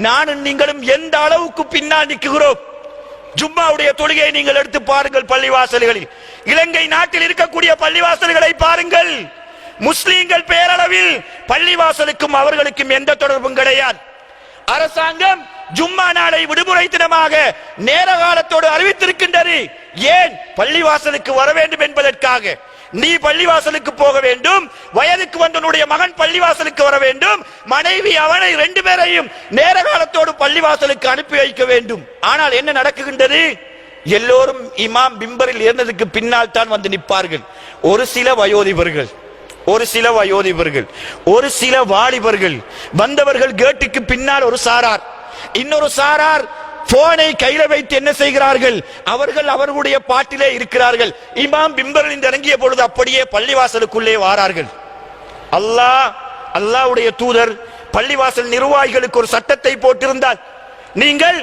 நானும் நீங்களும் எந்த அளவுக்கு பின்னால் நிற்கிறோம். ஜும்மாவுடைய தொழுகையை நீங்கள் எடுத்து பாருங்கள். பள்ளிவாசல்களில் இலங்கை நாட்டில் இருக்கக்கூடிய பள்ளிவாசல்களை பாருங்கள். முஸ்லிம்கள் பேரளவில் பள்ளிவாசலுக்கும் அவர்களுக்கும் எந்த தொடர்பும் கிடையாது. அரசாங்கம் ஜும்மா நாளை விடுமுறை தினமாக நேர காலத்தோடு அறிவித்திருக்கின்றது. ஏன்? பள்ளிவாசலுக்கு வர வேண்டும் என்பதற்காக. நீ பள்ளிவாசலுக்கு போக வேண்டும், வயதுக்கு வந்தனுடைய மகன் பள்ளிவாசலுக்கு வர வேண்டும், மனைவி அவனை 2 பேரையும் நேர காலத்தோடு பள்ளிவாசலுக்கு அனுப்பி வைக்க வேண்டும். ஆனால் என்ன நடக்குகின்றது? எல்லோரும் இமாம் பிம்பரில் ஏறினதுக்கு பின்னால் தான் வந்து நிற்பார்கள். ஒரு சில வயோதிபர்கள், ஒரு சில வாலிபர்கள் வந்தவர்கள் கேட்டுக்கு பின்னால் ஒரு சாரார், இன்னொரு சாரார் போனை கையில வைத்து என்ன செய்கிறார்கள்? அவர்கள் அவர்களுடைய பாட்டிலே இருக்கிறார்கள். இமாம் பிம்பரில் இறங்கிய பொழுது அப்படியே பள்ளிவாசலுக்குள்ளே வாரார்கள். அல்லாஹ்வுடைய தூதர் பள்ளிவாசல் நிர்வாகிகளுக்கு ஒரு சட்டத்தை போட்டிருந்தால், நீங்கள்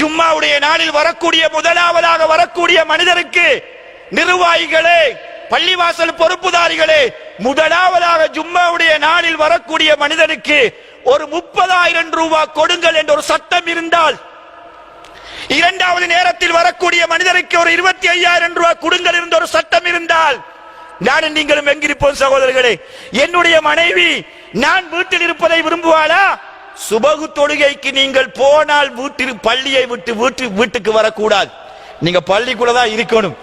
ஜும்மாவுடைய நாளில் வரக்கூடிய முதலாவதாக வரக்கூடிய மனிதருக்கு, நிர்வாகிகளே, பள்ளிவாசல் பொறுப்புதாரிகளே, முதலாவதாக ஜும்மாவுடைய நாளில் வரக்கூடிய மனிதனுக்கு ஒரு 30,000 ரூபாய் கொடுங்கள் என்ற ஒரு சட்டம் இருந்தால், இரண்டாவது நேரத்தில் வரக்கூடிய மனிதருக்கு ஒரு 25,000 ரூபாய் கொடுங்கள் என்ற ஒரு சட்டம் இருந்தால், நானும் நீங்களும் எங்கிருப்போம் சகோதரர்களே? என்னுடைய மனைவி நான் வீட்டில் இருப்பதை விரும்புவாளா? சுபகு தொழுகைக்கு நீங்கள் போனால் பள்ளியை விட்டு வீட்டுக்கு வரக்கூடாது, நீங்க பள்ளிக்குள்ளதான் இருக்கணும்.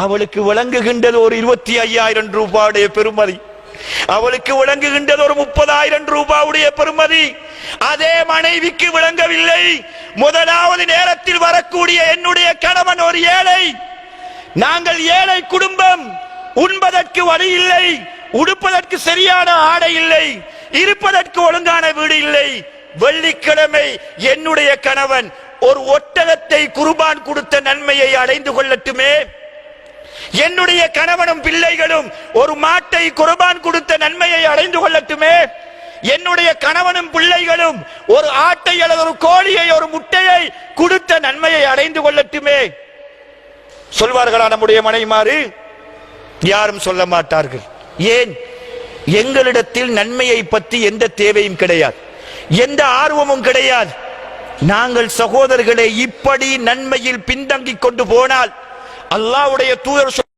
அவளுக்கு விளங்குகின்றது ஒரு 25,000 ரூபாயுடைய பெருமதி, அவளுக்கு விளங்குகின்றது ஒரு 30,000 ரூபாயுடைய பெருமதி. அதே மனைவிக்கு விளங்கவில்லை. முதலாவது நேரத்தில் வரக்கூடிய என்னுடைய கணவன் ஒரு ஏழை, நாங்கள் ஏழை குடும்பம், உண்பதற்கு வழி இல்லை, உடுப்பதற்கு சரியான ஆடை இல்லை, இருப்பதற்கு ஒழுங்கான வீடு இல்லை. வெள்ளிக்கிழமை என்னுடைய கணவன் ஒரு ஒட்டகத்தை குர்பான் கொடுத்த நன்மையை அடைந்து கொள்ளட்டுமே, என்னுடைய கணவனும் பிள்ளைகளும் ஒரு மாட்டை குர்பான் கொடுத்த நன்மையை அடைந்து கொள்ளட்டுமே, என்னுடைய கணவனும் பிள்ளைகளும் ஒரு ஆட்டை அல்லது ஒரு கோழியை, ஒரு முட்டையை கொடுத்த நன்மையை அடைந்து கொள்ளட்டுமே. சொல்வார்களா நம்முடைய மனைவிமாறு? யாரும் சொல்ல மாட்டார்கள். ஏன்? எங்களிடத்தில் நன்மையை பற்றி எந்த தேவையும் கிடையாது, எந்த ஆர்வமும் கிடையாது. நாங்கள் சகோதரர்களே இப்படி நன்மையில் பின்தங்கிக் கொண்டு போனால் அல்லாஹ்வுடைய தூதர்